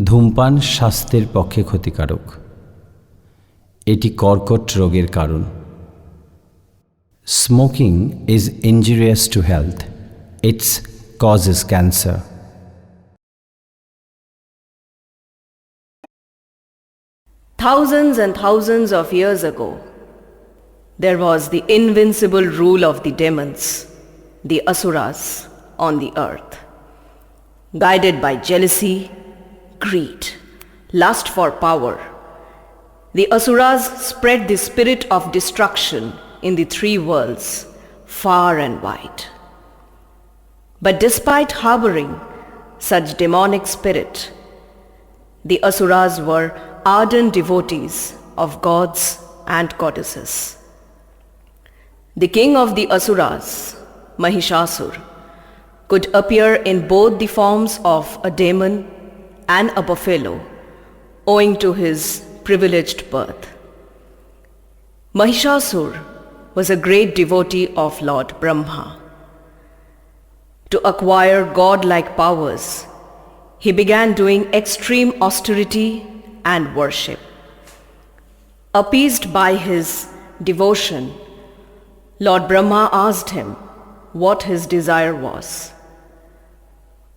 ধূমপান স্বাস্থ্যের পক্ষে ক্ষতিকারক। এটি কর্কট রোগের কারণ। Smoking is injurious to health. It's causes cancer. Thousands and thousands of years ago, there was the invincible rule of the demons, the Asuras, on the earth. Guided by jealousy, greed, lust for power, the Asuras spread the spirit of destruction in the three worlds, far and wide. But despite harboring such demonic spirit, the Asuras were ardent devotees of gods and goddesses. The king of the Asuras, Mahishasura, could appear in both the forms of a demon and a buffalo, owing to his privileged birth. Mahishasura was a great devotee of Lord Brahma. To acquire godlike powers, he began doing extreme austerity and worship. Appeased by his devotion, Lord Brahma asked him what his desire was.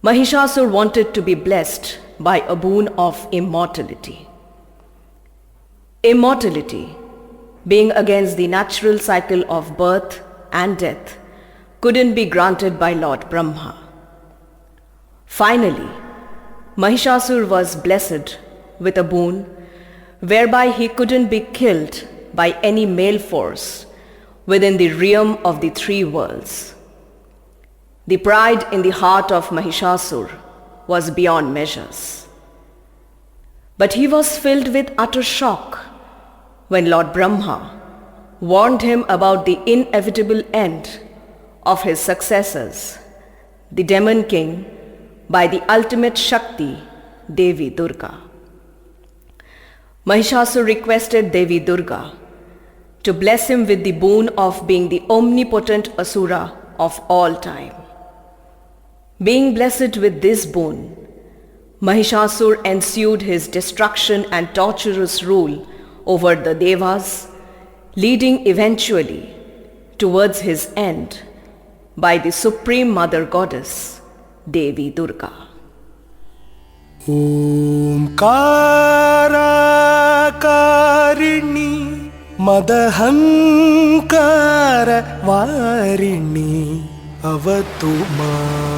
Mahishasura wanted to be blessed by a boon of immortality. Immortality, being against the natural cycle of birth and death, couldn't be granted by Lord Brahma. Finally, Mahishasura was blessed with a boon whereby he couldn't be killed by any male force within the realm of the three worlds. The pride in the heart of Mahishasura was beyond measures. But he was filled with utter shock when Lord Brahma warned him about the inevitable end of his successors, the demon king, by the ultimate Shakti, Devi Durga. Mahishasura requested Devi Durga to bless him with the boon of being the omnipotent Asura of all time. Being blessed with this boon, Mahishasura ensued his destruction and torturous rule over the Devas, leading eventually towards his end by the Supreme Mother Goddess, Devi Durga. ओंकाराकारिणी मदहंकार वारिणी अवतु माम्।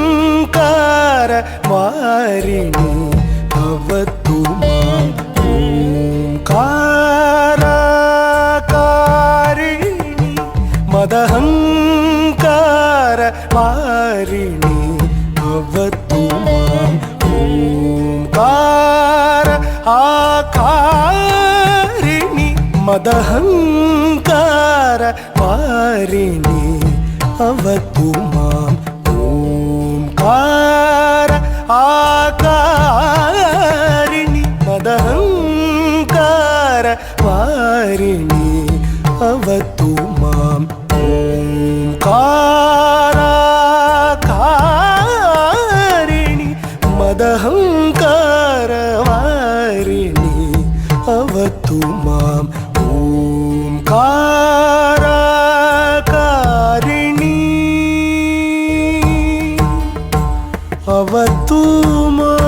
मदहंकार वारिणी अवतु माम्। ओंकाराकारिणी मदहंकार वारिणी अवतु माम्। ओंकार आकारिणी मदहंकार वारिणी अवतु माम्। ओंकार आकारिणी मदहंकार वारिणी अवतु माम्। ओंकार आकारिणी मदहंकार वारिणी अवतु माम्। ओंकार अवतु माम्।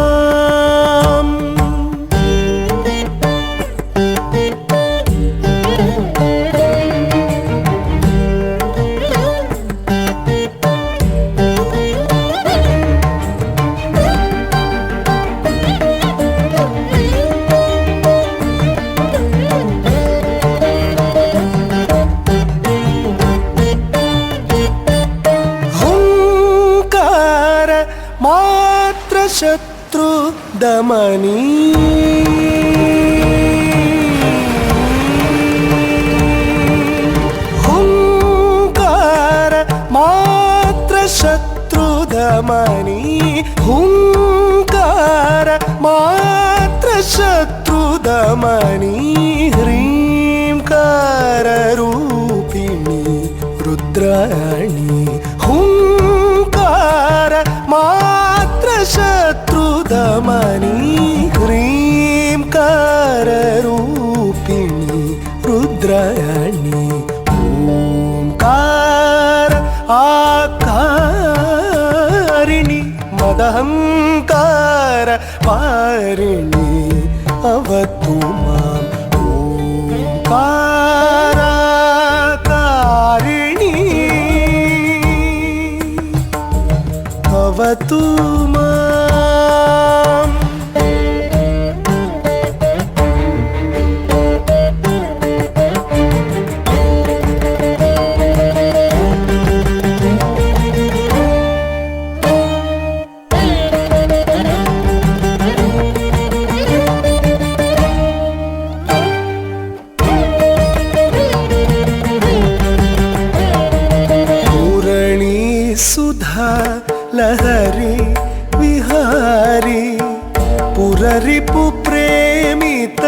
शत्रु दमनी हुंकार मात्र शत्रु दमनी हुंकार मात्र शत्रु दमनी ह्रींकार रूपिणी रुद्राणी हुंकार मात्र शत्रु दमनी ह्रींकार रूपिणी रुद्राणी ओंकार आकारिणी मदहंकार वारिणी अवतु मां ओंकाराकारिणी अवतु माम् सुधा लहरी विहारी पुररिपु प्रेमित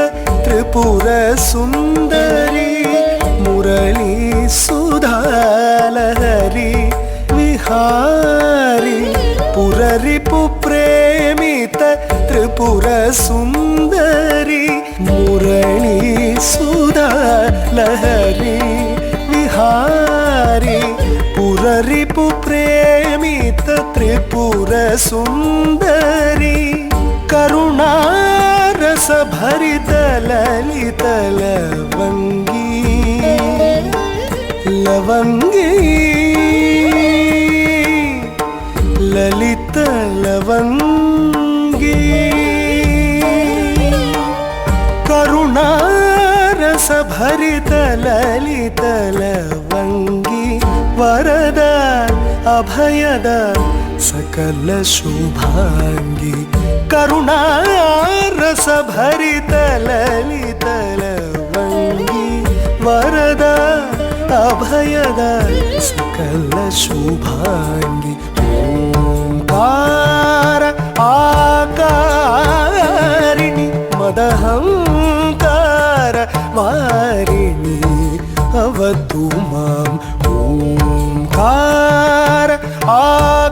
त्रिपुर सुंदरी मुरली सुधा लहरी विहारी पुररिपु प्रेमित त्रिपुर सुंदरी मुरली सुधा लहरी विहारी पुररिपु प्रेमित त्रिपुर सुंदरी करुणारस भरित ललित लवंगी लवंगी ललित लवंगी करुणारस भरित ललित लवंगी वरद अभयद सकल शुभांगी करुणारस भरित ललित लवंगी वरद अभयद सकल शुभांगी ओंकार आकारिणी मदहंकार वारिणी अवतु मां ओंकार आकारिणी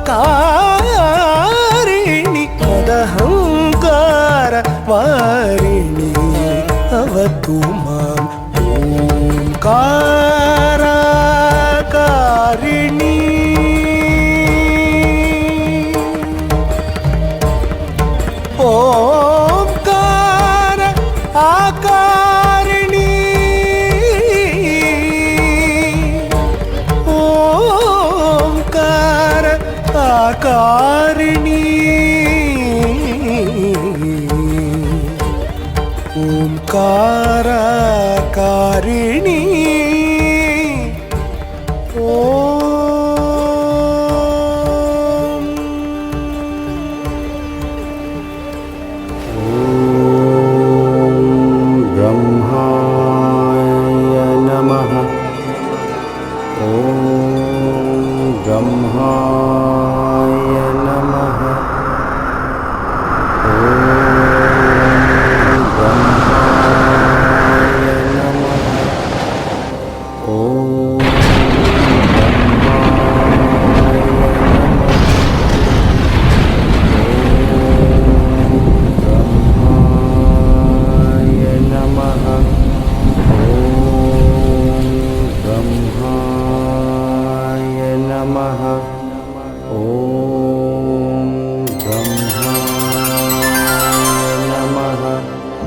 मदहंकार वारिणी अवतु मां ओंकाराकारिणी ओंकार आकारिणी ओंकार आकारिणी ओंकाराकारिणी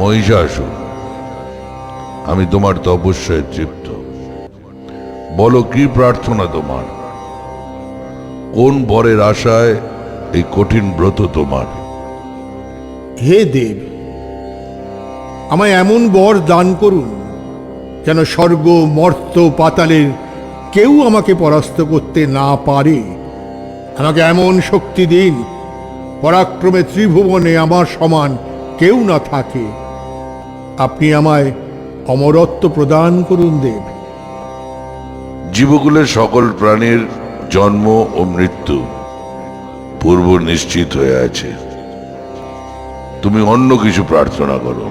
মহিষাসুর, আমি তোমার তপস্যায় তৃপ্ত। বলো কি প্রার্থনা তোমার? কোন বরের আশায় এই কঠিন ব্রত তোমার? হে দেব, আমায় এমন বর দান করুন যেন স্বর্গ মর্ত্য পাতালের কেউ আমাকে পরাস্ত করতে না পারে। আমাকে এমন শক্তি দিন পরাক্রমে ত্রিভুবনে আমার সমান কেউ না থাকে। আপনি আমায় অমরত্ব প্রদান করুন দেব। জীবকুলের সকল প্রাণীর জন্ম ও মৃত্যু পূর্ব নিশ্চিত হয়ে আছে, তুমি অন্য কিছু প্রার্থনা করো।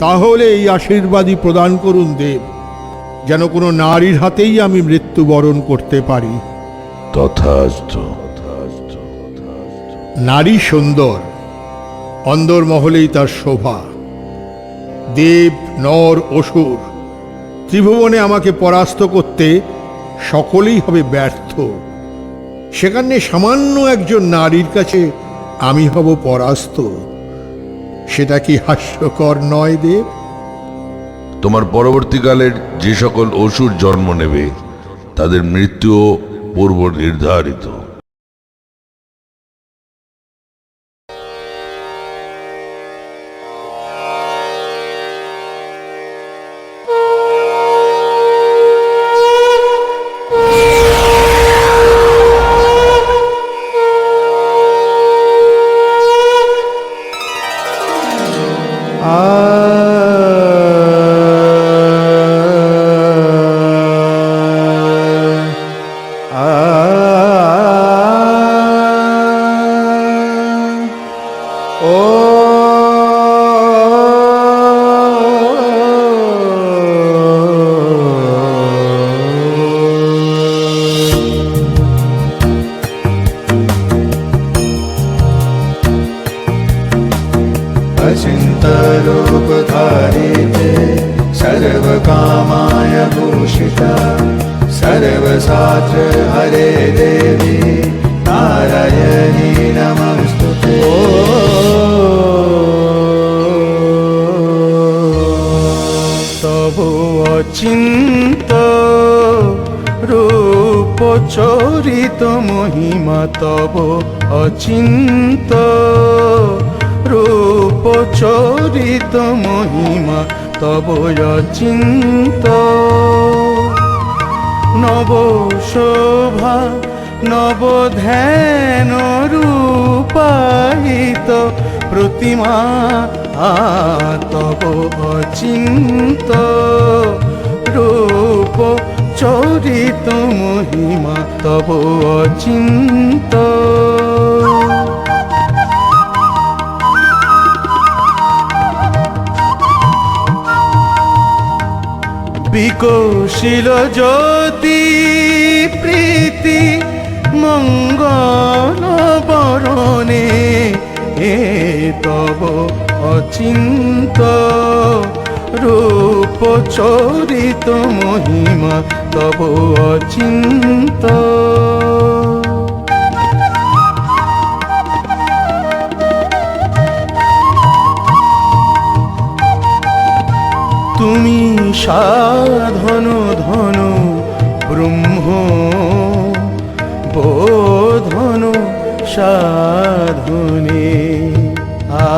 তাহলে এই আশীর্বাদই প্রদান করুন দেব, যেন কোনো নারীর হাতেই আমি মৃত্যুবরণ করতে পারি। তথাস্তু। নারী সুন্দর, অন্দরমহলেই তার শোভা। দেব, নর, অসুর ত্রিভুবনে আমাকে পরাস্ত করতে সকলেই হবে ব্যর্থ। সেখানে সামান্য একজন নারীর কাছে আমি হব পরাস্ত। সেটা কি হাস্যকর নয় দেব? তোমার পরবর্তীকালের যে সকল অসুর জন্ম নেবে তাদের মৃত্যুও পূর্ব নির্ধারিত। अचिन्तरूपधारिते सर्वकामाय भूषिता सर्वशास्त्र हरे देवी नारायणी नमस्तुते। तव अचिन्त रूप चरित महिमा तव अचिन्त रूप चरित महिमा तव अचिन्त नव शोभा नव ध्यान रूपायित प्रतिमा तव अचिन्त रूप चरित महिमा तव अचिन्त। विकशिल ज्योति प्रीति मंगल बरणे तव अचिन्त रूप चरित महिमा तव अचिन्त। তুমি সাধন ধন ব্রহ্ম বোধন সাধনে আ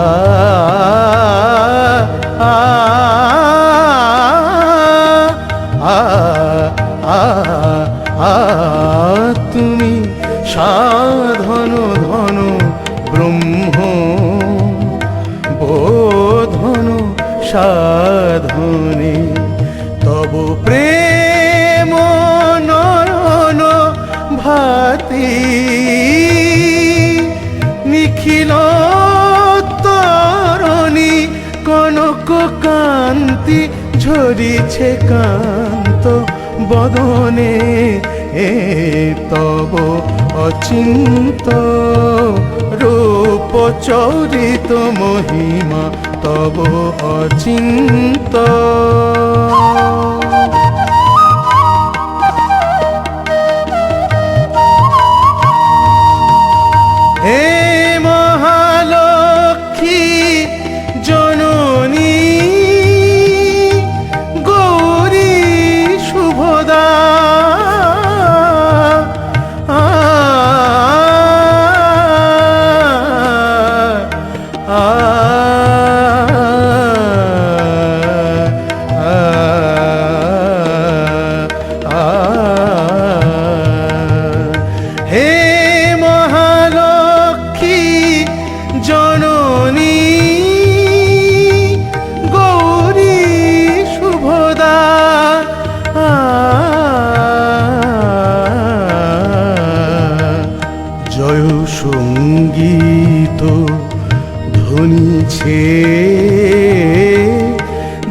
আ আ আ আ তুমি সাধন ধন ব্রহ্ম বোধন সাধনে তব প্রেম নয়ন ভাতি নিখিল তরণী কনক কান্তি ঝরিছে কান্ত বদনে তব অচিন্ত রূপ চরিত মহিমা তব অচিন্ত। হে মহালক্ষ্মী জননী গৌরী শুভদা সঙ্গীত ধ্বনিছে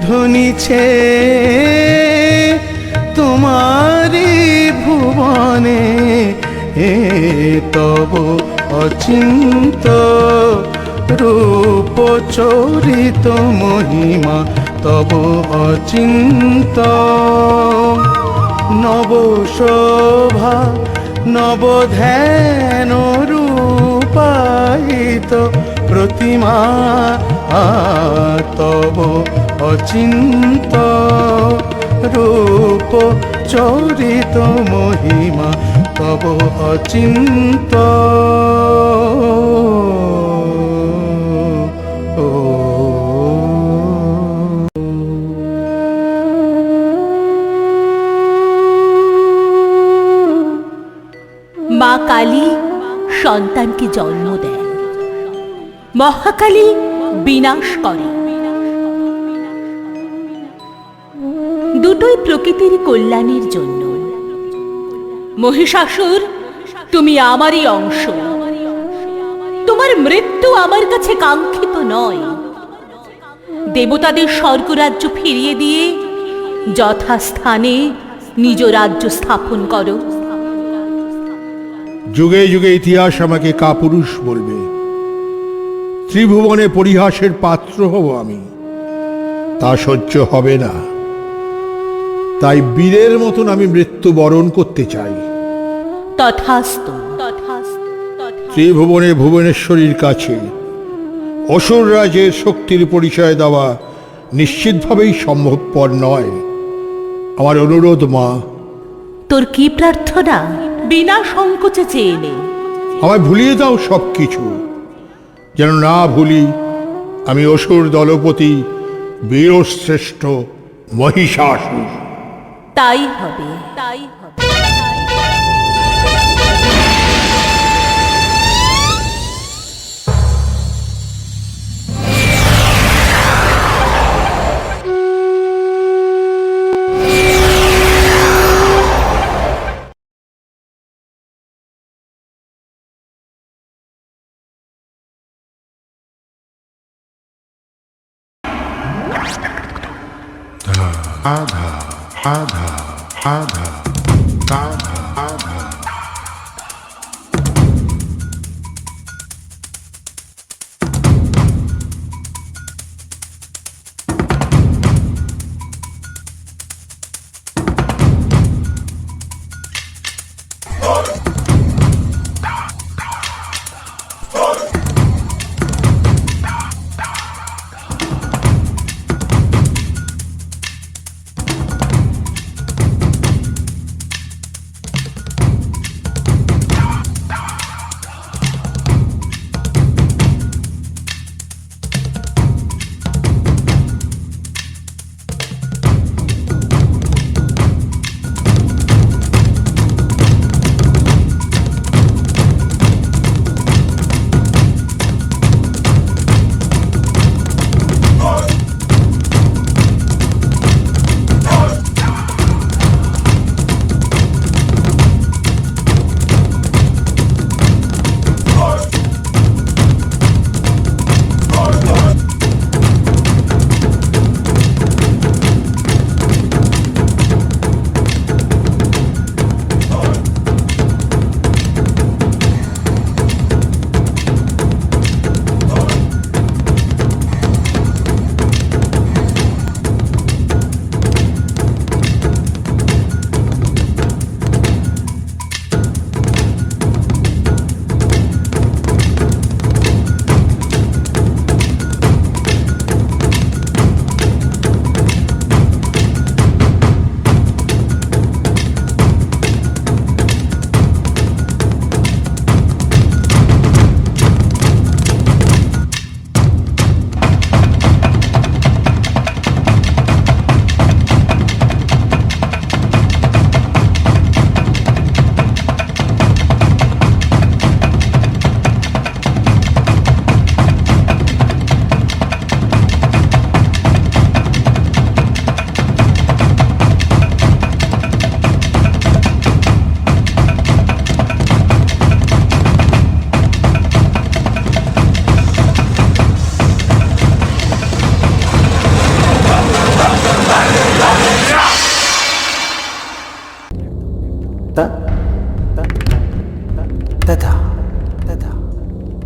ধ্বনিছে তোমারি ভুবনে তব অচিন্ত রূপ চরিত মহিমা তব অচিন্ত নব শোভা নব ধ্যান রূপায়িত প্রতিমা তব অচিন্ত রূপ চরিত মহিমা তব অচিন্ত মা কালী সন্তানকে জন্ম দেন, মহাকালী বিনাশ করে। দুটোই প্রকৃতির কল্যাণের জন্য। মহিষাসুর, তুমি আমারই অংশ, তোমার মৃত্যু আমার কাছে কাঙ্ক্ষিত নয়। দেবতাদের স্বর্গরাজ্য ফিরিয়ে দিয়ে যথাস্থানে নিজ রাজ্য স্থাপন করো। যুগে যুগে ইতিহাস আমাকে কাপুরুষ বলবে, ত্রিভুবনে পরিহাসের পাত্র হব আমি, তা সহ্য হবে না। তাই বীরের মতন আমি মৃত্যু বরণ করতে চাই। তথাস্তু। ত্রিভুবনে ভুবনেশ্বরীর কাছে অসুর রাজের শক্তির পরিচয় দেওয়া নিশ্চিতভাবেই সম্ভবপর নয়। আমার অনুরোধ মা, তোর কি প্রার্থনা? বিনা সংকোচে চেয়ে নে। আমায় ভুলিয়ে দাও সব কিছু, যেন না ভুলি আমি অসুর দলপতি বীরশ্রেষ্ঠ মহিষাসুর। তাই হবে, তাই হবে। আধা আধা আধা আধা আধা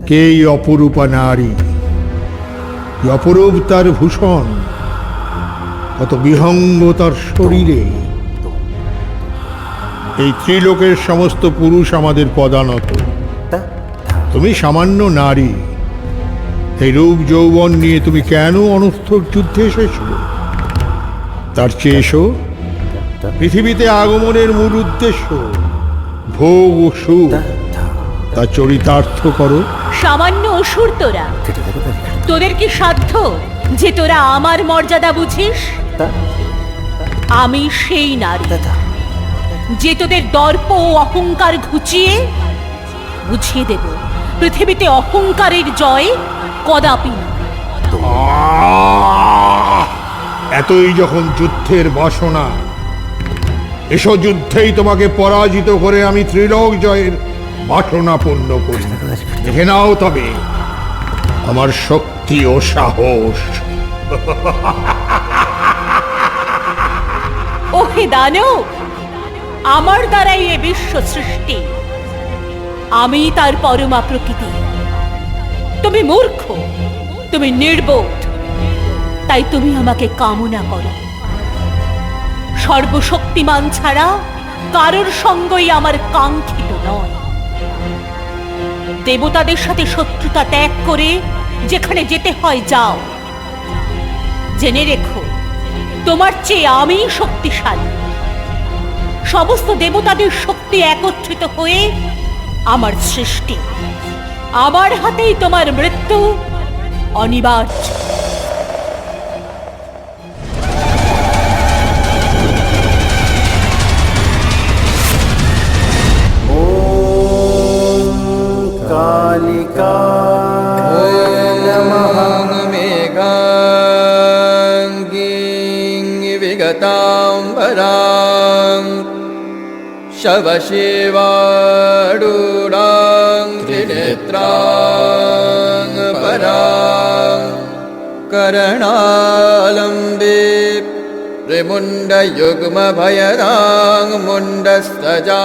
কে এই অপরূপা নারী? কি অপরূপ তার ভূষণ, কত বিহঙ্গ তার শরীরে। এই ত্রিলোকের সমস্ত পুরুষ আমাদের পদানত, তুমি সামান্য নারী। এই রূপ যৌবন নিয়ে তুমি কেন অনর্থক যুদ্ধে এসেছ? তার চেয়ে এসো পৃথিবীতে আগমনের মূল উদ্দেশ্য ভোগ ও সুখ, তা চরিতার্থ করো। সামান্য অসুর তোরা, তোদের কি সাধ্য যে তোরা আমার মর্যাদা বুঝিস? আমি সেই নারী যে তোদের দর্প ও অহংকার ঘুচিয়ে বুঝিয়ে দেব পৃথিবীতে অহংকারের জয় কদাপি না। এতই যখন যুদ্ধের বাসনা, এসো যুদ্ধেই তোমাকে পরাজিত করে আমি ত্রিলোক জয়ের বাসনা পূর্ণ করি। দেখে নাও তবে আমার শক্তি ও সাহস। ওহে দানব, আমার দ্বারাই এ বিশ্ব সৃষ্টি, আমি তার পরমা প্রকৃতি। তুমি মূর্খ, তুমি নির্বোধ, তাই তুমি আমাকে কামনা করো। সর্বশক্তিমান ছাড়া কারোর সঙ্গই আমার কাঙ্ক্ষিত নয়। দেবতাদের সাথে শত্রুতা ত্যাগ করে যেখানে যেতে হয় যাও। জেনে রেখো, তোমার চেয়ে আমি শক্তিশালী। সমস্ত দেবতাদের শক্তি একত্রিত হয়ে আমার সৃষ্টি। আমার হাতেই তোমার মৃত্যু অনিবার্য। विगताम्बरां शवशिवाडूरां त्रिनेत्रां परां करणालम्बे त्रिमुण्डयुग्मभयदां मुण्डस्तजां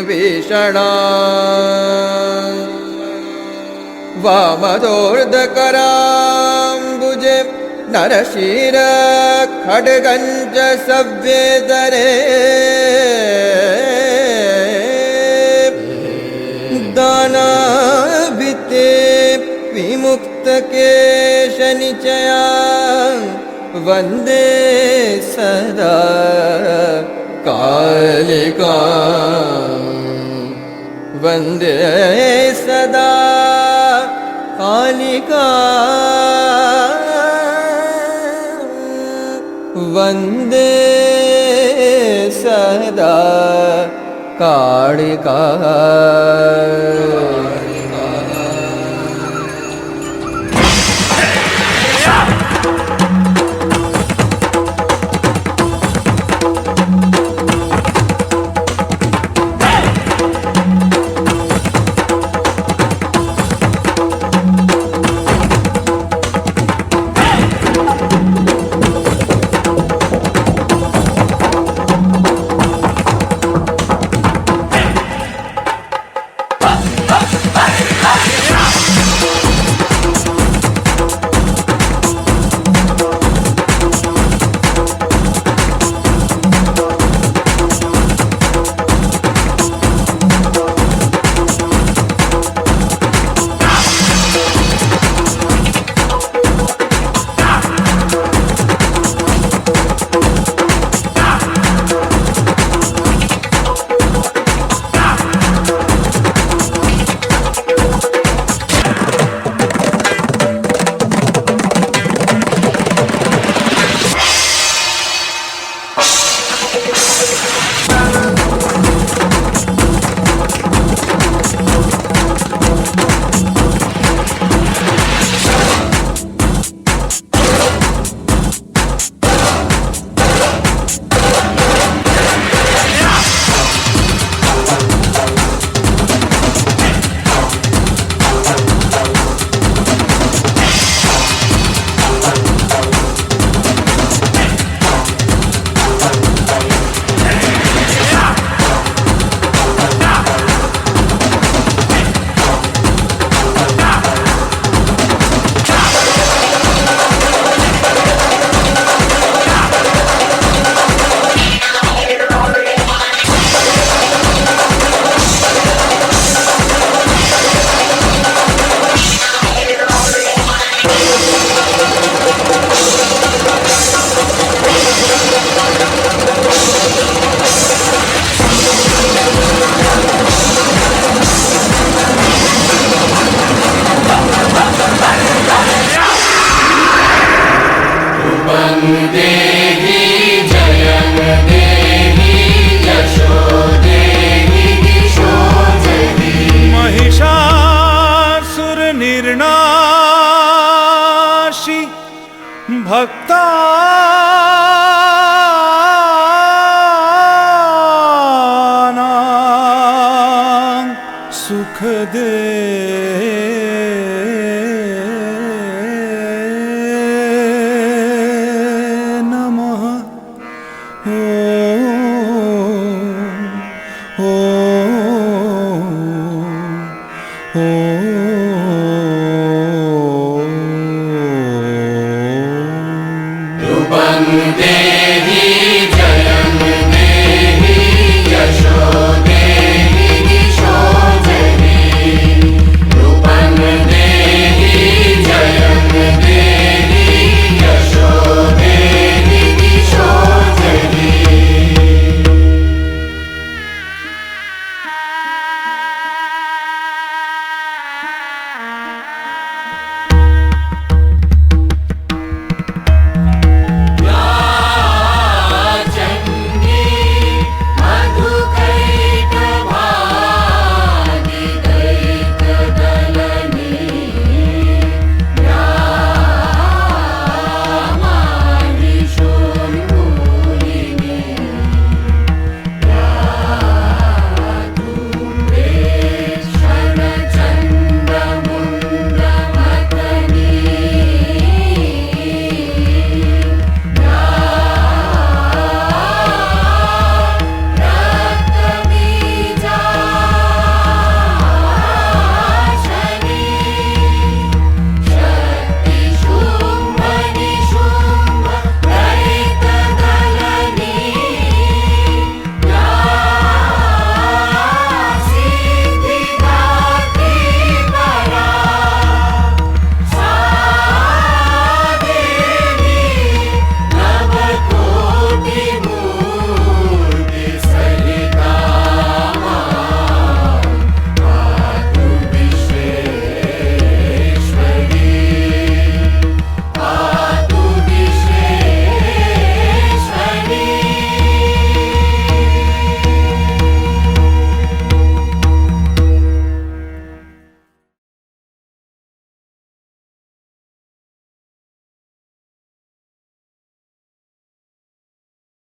भीषणां वामदोर्धकराम्बुजे नरशिर खड्गञ्च सव्येतरे दानाभिते विमुक्तकेशनिचया वन्दे सदा कालिका वन्दे सदा कालिका वन्दे सदा कालिका। भक्ता